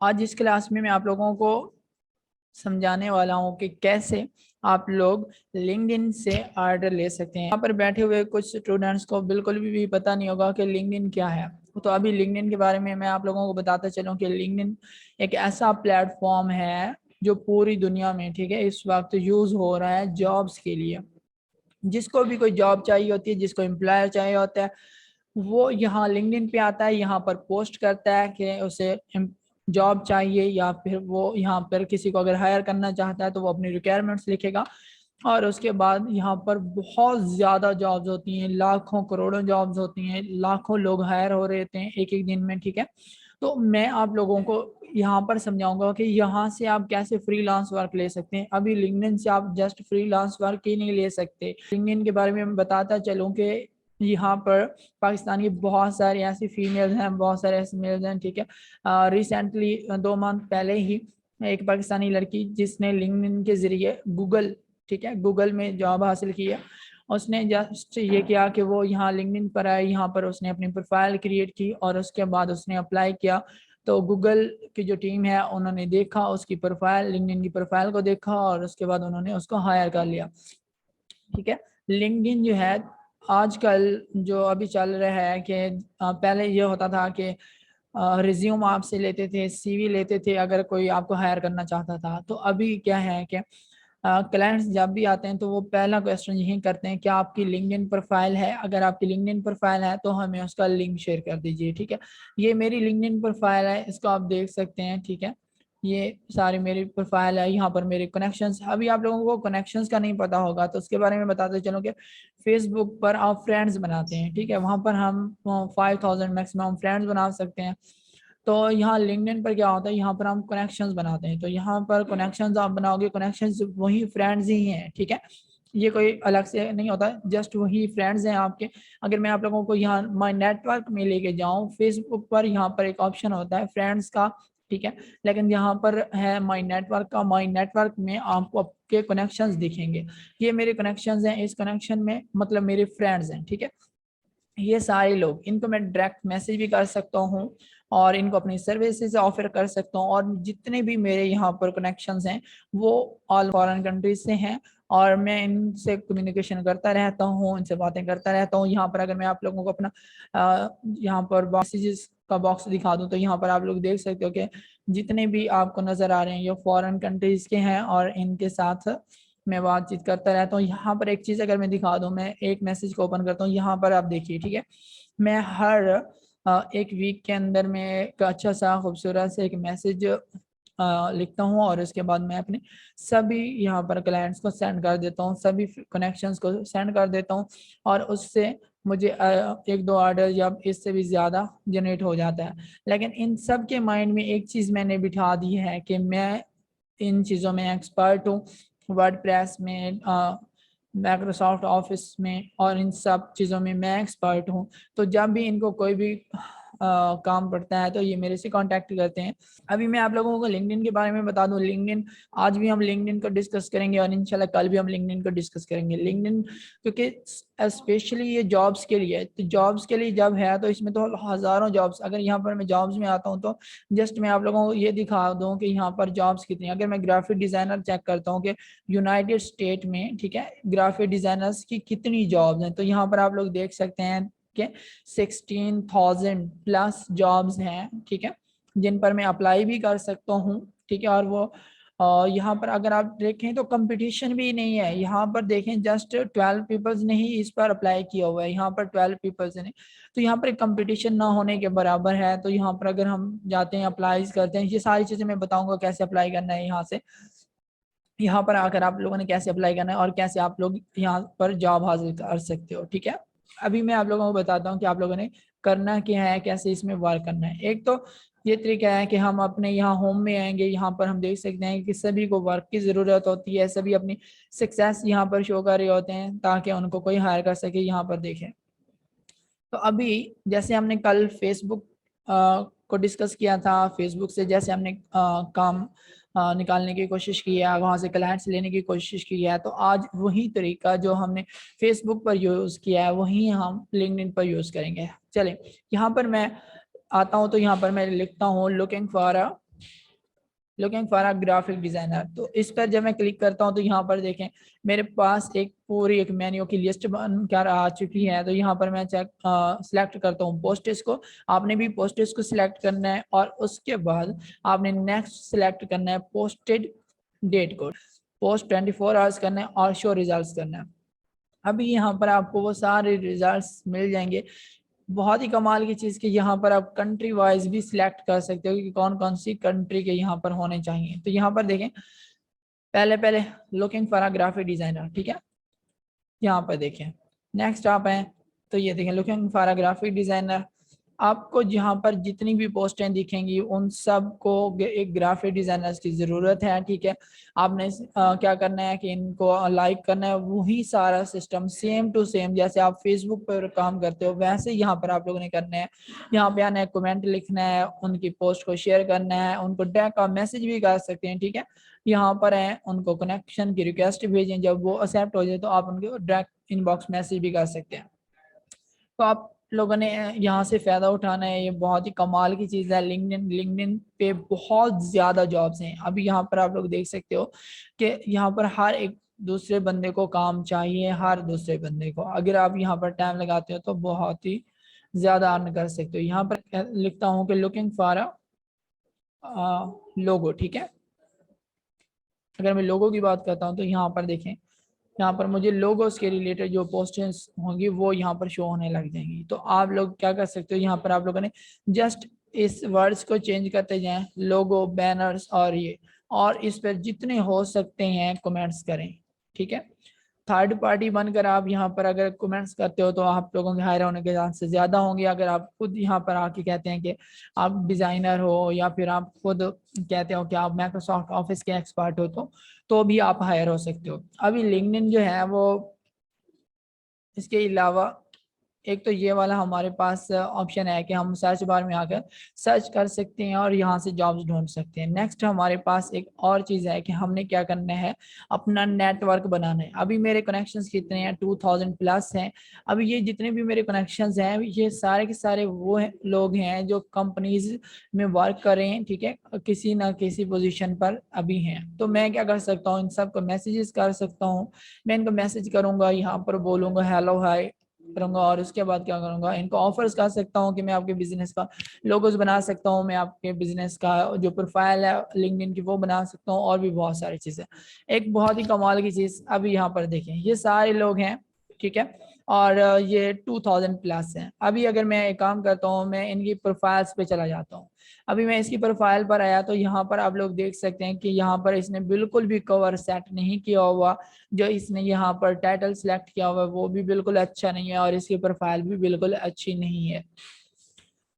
آج اس کلاس میں آپ لوگوں کو سمجھانے والا ہوں کہ کیسے آپ لوگ لنکڈ ان سے آرڈر لے سکتے ہیں۔ یہاں پر بیٹھے ہوئے کچھ اسٹوڈنٹس کو بالکل بھی پتہ نہیں ہوگا کہ لنکڈ ان کیا ہے، تو ابھی لنکڈ ان کے بارے میں آپ لوگوں کو بتاتا چلوں کہ لنکڈ ان ایک ایسا پلیٹ فارم ہے جو پوری دنیا میں ٹھیک ہے اس وقت یوز ہو رہا ہے جابس کے لیے۔ جس کو بھی کوئی جاب چاہیے ہوتی ہے، جس کو امپلائر چاہیے ہوتا ہے، وہ یہاں لنکڈ ان پہ آتا ہے، یہاں پر پوسٹ کرتا ہے کہ اسے جاب چاہیے، یا پھر وہ یہاں پر کسی کو اگر ہائر کرنا چاہتا ہے تو وہ اپنی ریکوائرمنٹس لکھے گا، اور اس کے بعد یہاں پر بہت زیادہ جابز ہوتی ہیں، لاکھوں کروڑوں جابز ہوتی ہیں، لاکھوں لوگ ہائر ہو رہے تھے ایک ایک دن میں، ٹھیک ہے۔ تو میں آپ لوگوں کو یہاں پر سمجھاؤں گا کہ یہاں سے آپ کیسے فری لانس ورک لے سکتے ہیں۔ ابھی لنکڈ ان سے آپ جسٹ فری لانس ورک ہی نہیں لے سکتے۔ لنکڈ ان کے بارے میں بتاتا چلوں کہ یہاں پر پاکستان کی بہت ساری ایسی فیمیلز ہیں، بہت سارے ایسے میلز ہیں، ٹھیک ہے۔ ریسنٹلی 2 منتھ پہلے ہی ایک پاکستانی لڑکی جس نے لنکڈ ان کے ذریعے گوگل میں جاب حاصل کی ہے، اس نے جسٹ یہ کیا کہ وہ یہاں لنکڈ ان پر آئے، یہاں پر اس نے اپنی پروفائل کریٹ کی اور اس کے بعد اس نے اپلائی کیا، تو گوگل کی جو ٹیم ہے انہوں نے دیکھا اس کی پروفائل، لنکڈ ان کی پروفائل کو دیکھا، اور اس کے بعد انہوں نے اس کو ہائر کر لیا، ٹھیک ہے۔ لنکڈ ان جو ہے آج کل جو ابھی چل رہا ہے کہ پہلے یہ ہوتا تھا کہ ریزیوم آپ سے لیتے تھے، سی وی لیتے تھے اگر کوئی آپ کو ہائر کرنا چاہتا تھا، تو ابھی کیا ہے کہ کلائنٹس جب بھی آتے ہیں تو وہ پہلا کویسچن یہی کرتے ہیں کہ آپ کی لنکڈ ان پروفائل ہے، اگر آپ کی لنکڈ ان پروفائل ہے تو ہمیں اس کا لنک شیئر کر دیجئے، ٹھیک ہے۔ یہ میری لنکڈ ان پروفائل ہے، اس کو آپ دیکھ سکتے ہیں، ٹھیک ہے۔ یہ ساری میری پروفائل ہے، یہاں پر میرے کنیکشنز، ابھی آپ لوگوں کو کنیکشنز کا نہیں پتا ہوگا تو اس کے بارے میں بتاتے چلوں کہ فیس بک پر آپ فرینڈز بناتے ہیں، ٹھیک ہے، وہاں پر ہم 5000 میکسیمم فرینڈز بنا سکتے ہیں۔ تو یہاں لنکڈ ان پر کیا ہوتا ہے، یہاں پر ہم کنیکشنز بناتے ہیں، تو یہاں پر کنیکشنز آپ بناؤ گے، کنیکشنز وہی فرینڈز ہی ہیں، ٹھیک ہے، یہ کوئی الگ سے نہیں ہوتا، جسٹ وہی فرینڈز ہیں آپ کے۔ اگر میں آپ لوگوں کو یہاں مائی نیٹ ورک میں لے کے جاؤں، فیس بک پر یہاں پر ایک آپشن ہوتا ہے فرینڈز کا، ٹھیک ہے، لیکن یہاں پر ہے مائی نیٹ ورک کا، مائی نیٹ ورک میں آپ کو آپ کے کنیکشنز دکھیں گے، یہ میرے کنیکشنز ہیں، اس کنیکشن میں مطلب میرے فرینڈز ہیں، ٹھیک ہے۔ یہ سارے لوگ، ان کو میں ڈائریکٹ میسج بھی کر سکتا ہوں اور ان کو اپنی سروسز آفر کر سکتا ہوں، اور جتنے بھی میرے یہاں پر کنیکشنز ہیں وہ آل فارن کنٹریز سے ہیں، اور میں ان سے کمیونیکیشن کرتا رہتا ہوں، ان سے باتیں کرتا رہتا ہوں۔ یہاں پر اگر میں آپ لوگوں کو اپنا یہاں پر میسیجز کا باکس دکھا دوں تو یہاں پر آپ لوگ دیکھ سکتے ہو کہ جتنے بھی آپ کو نظر آ رہے ہیں یہ فارن کنٹریز کے ہیں، اور ان کے ساتھ میں بات چیت کرتا رہتا ہوں۔ یہاں پر ایک چیز اگر میں دکھا دوں، میں ایک میسج کو اوپن کرتا ہوں، یہاں پر آپ دیکھیے، ٹھیک ہے، میں ہر ایک ویک کے اندر میں ایک اچھا سا خوبصورت سے ایک میسج لکھتا ہوں، اور اس کے بعد میں اپنے سبھی یہاں پر کلائنٹس کو سینڈ کر دیتا ہوں، سبھی کنیکشنز کو سینڈ کر دیتا ہوں، اور اس سے مجھے 1-2 آرڈر یا اس سے بھی زیادہ جنریٹ ہو جاتا ہے۔ لیکن ان سب کے مائنڈ میں ایک چیز میں نے بٹھا دی ہے کہ میں ان چیزوں میں ایکسپرٹ ہوں، ورڈ پریس میں، مائکروسافٹ آفس میں، اور ان سب چیزوں میں ایکسپرٹ ہوں، تو جب بھی ان کو کوئی بھی کام پڑتا ہے تو یہ میرے سے کانٹیکٹ کرتے ہیں۔ ابھی میں آپ لوگوں کو لنکڈ ان کے بارے میں بتا دوں، لنکڈ ان آج بھی ہم لنکڈ ان کو ڈسکس کریں گے، اور انشاءاللہ کل بھی ہم لنکڈ ان کو ڈسکس کریں گے۔ لنکڈ ان کیونکہ اسپیشلی یہ جابس کے لیے، تو جابس کے لیے جب ہے تو اس میں تو ہزاروں جابس، اگر یہاں پر میں جابس میں آتا ہوں تو جسٹ میں آپ لوگوں کو یہ دکھا دوں کہ یہاں پر جابس کتنی ہیں۔ اگر میں گرافک ڈیزائنر چیک کرتا ہوں کہ یونائٹڈ اسٹیٹ میں، ٹھیک ہے، گرافک ڈیزائنرز کی کتنی جابس ہیں، تو یہاں پر آپ لوگ دیکھ سکتے ہیں کہ 16,000 پلس جابس ہیں، ٹھیک ہے، جن پر میں اپلائی بھی کر سکتا ہوں، ٹھیک ہے۔ اور وہ یہاں پر اگر آپ دیکھیں تو کمپٹیشن بھی نہیں ہے، یہاں پر دیکھیں جسٹ 12 پیپلز نے ہی اس پر اپلائی کیا ہوا ہے، یہاں پر 12 پیپلز نے، تو یہاں پر ایک کمپٹیشن نہ ہونے کے برابر ہے۔ تو یہاں پر اگر ہم جاتے ہیں اپلائیز کرتے ہیں، یہ ساری چیزیں میں بتاؤں گا کیسے اپلائی کرنا ہے، یہاں سے یہاں پر آ کر آپ لوگوں نے کیسے اپلائی کرنا ہے، اور کیسے آپ لوگ یہاں پر جاب حاصل کر سکتے ہو، ٹھیک ہے۔ ابھی میں آپ لوگوں کو بتاتا ہوں کہ آپ لوگوں نے کرنا کیا ہے، کیسے اس میں ورک کرنا ہے۔ ایک تو یہ طریقہ ہے کہ ہم اپنے یہاں ہوم میں آئیں گے، یہاں پر ہم دیکھ سکتے ہیں کہ سبھی کو ورک کی ضرورت ہوتی ہے، سبھی اپنی سکسیس یہاں پر شو کر رہے ہوتے ہیں تاکہ ان کو کوئی ہائر کر سکے۔ یہاں پر دیکھیں تو ابھی جیسے ہم نے کل فیس بک کو ڈسکس کیا تھا، فیس بک سے جیسے ہم نے کام نکالنے کی کوشش کی ہے، وہاں سے کلائنٹس لینے کی کوشش کی ہے، تو آج وہی طریقہ جو ہم نے فیس بک پر یوز کیا ہے وہی ہم لنکڈ ان پر یوز کریں گے۔ چلیں یہاں پر میں آتا ہوں، تو یہاں پر میں لکھتا ہوں looking for a looking for a graphic designer. तो इस पर जब मैं क्लिक करता हूँ तो यहाँ पर देखें मेरे पास एक पूरी एक मेन्यू की लिस्ट बनकर आ चुकी है। तो यहाँ पर मैं सिलेक्ट करता हूँ पोस्टेज को। आपने भी पोस्टेज को सिलेक्ट करना है और उसके बाद आपने नेक्स्ट सिलेक्ट करना है पोस्टेड डेट को, पोस्ट 24 आवर्स करना है और शो रिजल्ट्स करना है। अभी यहाँ पर आपको वो सारे रिजल्ट्स मिल जाएंगे। बहुत ही कमाल की चीज़ कि यहाँ पर आप कंट्री वाइज भी सिलेक्ट कर सकते हो कि कौन कौन सी कंट्री के यहाँ पर होने चाहिए। तो यहाँ पर देखें पहले पहले looking for a graphic designer, ठीक है, यहाँ पर देखें नेक्स्ट आप हैं तो ये देखें looking for a graphic designer. आपको जहाँ पर जितनी भी पोस्टें दिखेंगी उन सब को एक ग्राफिक डिजाइनर्स की ज़रूरत है, ठीक है। आपने क्या करना है कि इनको लाइक करना है, वही सारा सिस्टम सेम टू सेम जैसे आप फेसबुक पर काम करते हो वैसे यहाँ पर आप लोगों ने करना है। यहाँ पे आना है, कमेंट लिखना है, उनकी पोस्ट को शेयर करना है, उनको टैग का मैसेज भी कर सकते हैं, ठीक है। यहाँ पर है उनको कनेक्शन की रिक्वेस्ट भेजें, जब वो एक्सेप्ट हो जाए तो आप उनको डायरेक्ट इनबॉक्स मैसेज भी कर सकते हैं। तो आप लोगों ने यहाँ से फ़ायदा उठाना है, ये बहुत ही कमाल की चीज़ है। लिंक्डइन पे बहुत ज़्यादा जॉब्स हैं। अभी यहाँ पर आप लोग देख सकते हो कि यहाँ पर हर एक दूसरे बंदे को काम चाहिए, हर दूसरे बंदे को। अगर आप यहाँ पर टाइम लगाते हो तो बहुत ही ज़्यादा अर्न कर सकते हो। यहाँ पर लिखता हूँ कि लुकिंग फॉर अ लोगो, ठीक है। अगर मैं लोगों की बात करता हूँ तो यहाँ पर देखें, यहाँ पर मुझे लोगोस के रिलेटेड जो पोस्टें होंगी वो यहाँ पर शो होने लग जाएंगी। तो आप लोग क्या कर सकते हो, यहाँ पर आप लोगों ने जस्ट इस वर्ड्स को चेंज करते जाएं, लोगो, बैनर्स और ये, और इस पर जितने हो सकते हैं कमेंट्स करें, ठीक है। थर्ड पार्टी बनकर आप यहाँ पर अगर कमेंट्स करते हो तो आप लोगों के हायर होने के चांसेस ज़्यादा होंगे। अगर आप खुद यहाँ पर आके कहते हैं कि आप डिज़ाइनर हो या फिर आप खुद कहते हो कि आप माइक्रोसॉफ्ट ऑफिस के एक्सपर्ट हो तो भी आप हायर हो सकते हो। अभी लिंक्डइन जो है वो इसके अलावा एक तो ये वाला हमारे पास ऑप्शन है कि हम सर्च बार में आकर सर्च कर सकते हैं और यहाँ से जॉब्स ढूंढ सकते हैं। नेक्स्ट हमारे पास एक और चीज़ है कि हमने क्या करना है, अपना नेटवर्क बनाना है। अभी मेरे कनेक्शंस कितने हैं, 2000 प्लस हैं। अभी ये जितने भी मेरे कनेक्शंस हैं ये सारे के सारे वो लोग हैं जो कंपनीज में वर्क कर रहे हैं, ठीक है, किसी ना किसी पोजीशन पर अभी हैं। तो मैं क्या कर सकता हूँ, इन सबको मैसेजेस कर सकता हूँ। मैं इनको मैसेज करूँगा, यहाँ पर बोलूँगा हेलो हाय करूंगा और उसके बाद क्या करूंगा, इनको ऑफर्स कर सकता हूँ कि मैं आपके बिजनेस का लोगोस बना सकता हूँ, मैं आपके बिजनेस का जो प्रोफाइल है लिंक्डइन की वो बना सकता हूँ और भी बहुत सारी चीजें। एक बहुत ही कमाल की चीज अभी यहाँ पर देखें, ये सारे लोग हैं, ठीक है, और ये 2000 प्लस हैं। अभी अगर मैं एक काम करता हूँ, मैं इनकी प्रोफाइल्स पे चला जाता हूँ। अभी मैं इसकी प्रोफाइल पर आया तो यहाँ पर आप लोग देख सकते हैं कि यहाँ पर इसने बिल्कुल भी कवर सेट नहीं किया हुआ। जो इसने यहाँ पर टाइटल सिलेक्ट किया हुआ है वो भी बिल्कुल अच्छा नहीं है और इसकी प्रोफाइल भी बिल्कुल अच्छी नहीं है।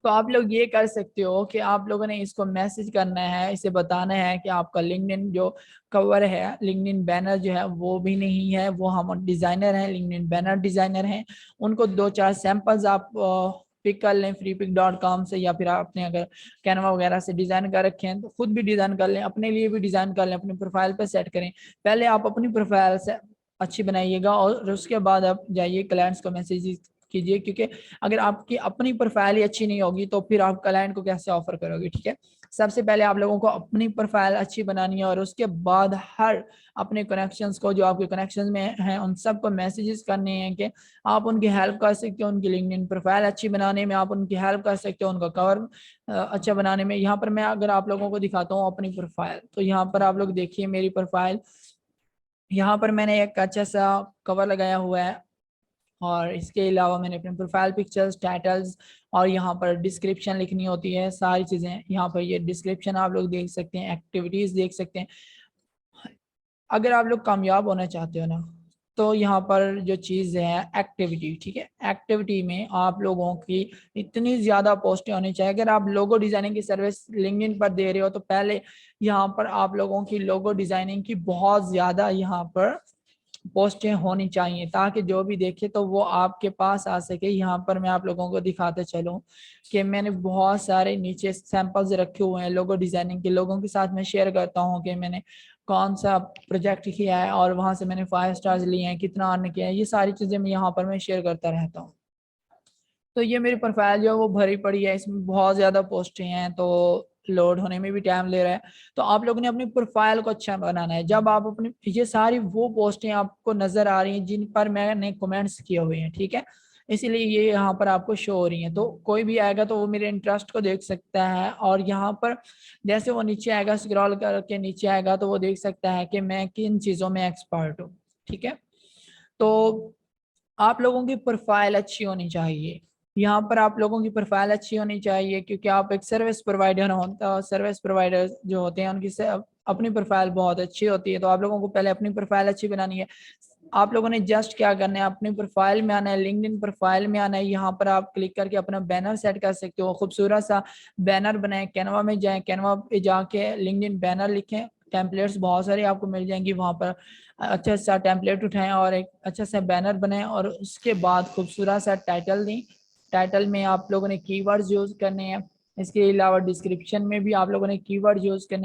तो आप लोग ये कर सकते हो कि आप लोगों ने इसको मैसेज करना है, इसे बताना है कि आपका लिंक्डइन जो कवर है, लिंक्डइन बैनर जो है वो भी नहीं है, वो हम डिज़ाइनर हैं, लिंक्डइन बैनर डिज़ाइनर हैं। उनको 2-4 सैंपल्स आप पिक कर लें freepik.com से, या फिर आपने अगर कैनवा वगैरह से डिज़ाइन कर रखे हैं तो खुद भी डिज़ाइन कर लें, अपने लिए भी डिज़ाइन कर लें, अपनी प्रोफाइल पर सेट करें। पहले आप अपनी प्रोफाइल से अच्छी बनाइएगा और उसके बाद आप जाइए क्लाइंट्स को मैसेज कीजिए, क्योंकि अगर आपकी अपनी प्रोफाइल ही अच्छी नहीं होगी तो फिर आप क्लाइंट को कैसे ऑफर करोगे, ठीक है। सबसे पहले आप लोगों को अपनी प्रोफाइल अच्छी बनानी है और उसके बाद हर अपने कनेक्शंस को, जो आपके कनेक्शंस में हैं, उन सबको मैसेजेस करने हैं कि आप उनकी हेल्प कर सकते हो, उनकी लिंक्डइन प्रोफाइल अच्छी बनाने में आप उनकी हेल्प कर सकते हो, उनका कवर अच्छा बनाने में। यहाँ पर मैं अगर आप लोगों को दिखाता हूँ अपनी प्रोफाइल, तो यहाँ पर आप लोग देखिए मेरी प्रोफाइल, यहाँ पर मैंने एक अच्छा सा कवर लगाया हुआ है और इसके अलावा मैंने अपने प्रोफाइल पिक्चर्स, टाइटल्स और यहाँ पर डिस्क्रिप्शन लिखनी होती है, सारी चीज़ें यहाँ पर ये डिस्क्रिप्शन आप लोग देख सकते हैं, एक्टिविटीज़ देख सकते हैं। अगर आप लोग कामयाब होना चाहते हो ना तो यहाँ पर जो चीज़ है एक्टिविटी, ठीक है, एक्टिविटी में आप लोगों की इतनी ज़्यादा पोस्टें होनी चाहिए। अगर आप लोगो डिज़ाइनिंग की सर्विस लिंक्डइन पर दे रहे हो तो पहले यहाँ पर आप लोगों की लोगो डिज़ाइनिंग की बहुत ज़्यादा यहाँ पर पोस्टें होनी चाहिए ताकि जो भी देखे तो वो आपके पास आ सके। यहाँ पर मैं आप लोगों को दिखाते चलूँ कि मैंने बहुत सारे नीचे सैंपल्स रखे हुए हैं लोगो डिज़ाइनिंग के, लोगों के साथ मैं शेयर करता हूँ कि मैंने कौन सा प्रोजेक्ट किया है और वहाँ से मैंने 5 स्टार्स लिए हैं, कितना अर्न किया है, ये सारी चीज़ें मैं यहाँ पर मैं शेयर करता रहता हूँ। तो ये मेरी प्रोफाइल जो है वो भरी पड़ी है, इसमें बहुत ज़्यादा पोस्टें हैं। तो लोड होने में भी टाइम ले रहा है। तो आप लोगों ने अपनी प्रोफाइल को अच्छा बनाना है। जब आप अपनी, ये सारी वो पोस्टें आपको नजर आ रही हैं जिन पर मैंने कमेंट्स किए हुए हैं, ठीक है, इसीलिए ये यहाँ पर आपको शो हो रही है। तो कोई भी आएगा तो वो मेरे इंटरेस्ट को देख सकता है, और यहाँ पर जैसे वो नीचे आएगा, स्क्रॉल करके नीचे आएगा तो वो देख सकता है कि मैं किन चीज़ों में एक्सपर्ट हूँ, ठीक है। तो आप लोगों की प्रोफाइल अच्छी होनी चाहिए। यहाँ पर आप लोगों की प्रोफाइल अच्छी होनी चाहिए, क्योंकि आप एक सर्विस प्रोवाइडर हो। सर्विस प्रोवाइडर जो होते हैं उनकी अपनी प्रोफाइल बहुत अच्छी होती है। तो आप लोगों को पहले अपनी प्रोफाइल अच्छी बनानी है। आप लोगों ने जस्ट क्या करना है, अपनी प्रोफाइल में आना है, लिंक्डइन प्रोफाइल में आना है। यहाँ पर आप क्लिक करके अपना बैनर सेट कर सकते हो, खूबसूरत सा बैनर बनाए। कैनवा में जाएं, कैनवा पे जाके लिंक्डइन बैनर लिखें, टेम्पलेट्स बहुत सारे आपको मिल जाएंगी वहाँ पर। अच्छा सा टेम्पलेट उठाएं और एक अच्छा सा बैनर बनाएं, और उसके बाद खूबसूरत सा टाइटल दें। टाइटल में आप लोगों ने कीवर्ड्स यूज करने हैं। इसके अलावा डिस्क्रिप्शन में भी आप लोगों ने कीवर्ड यूज करने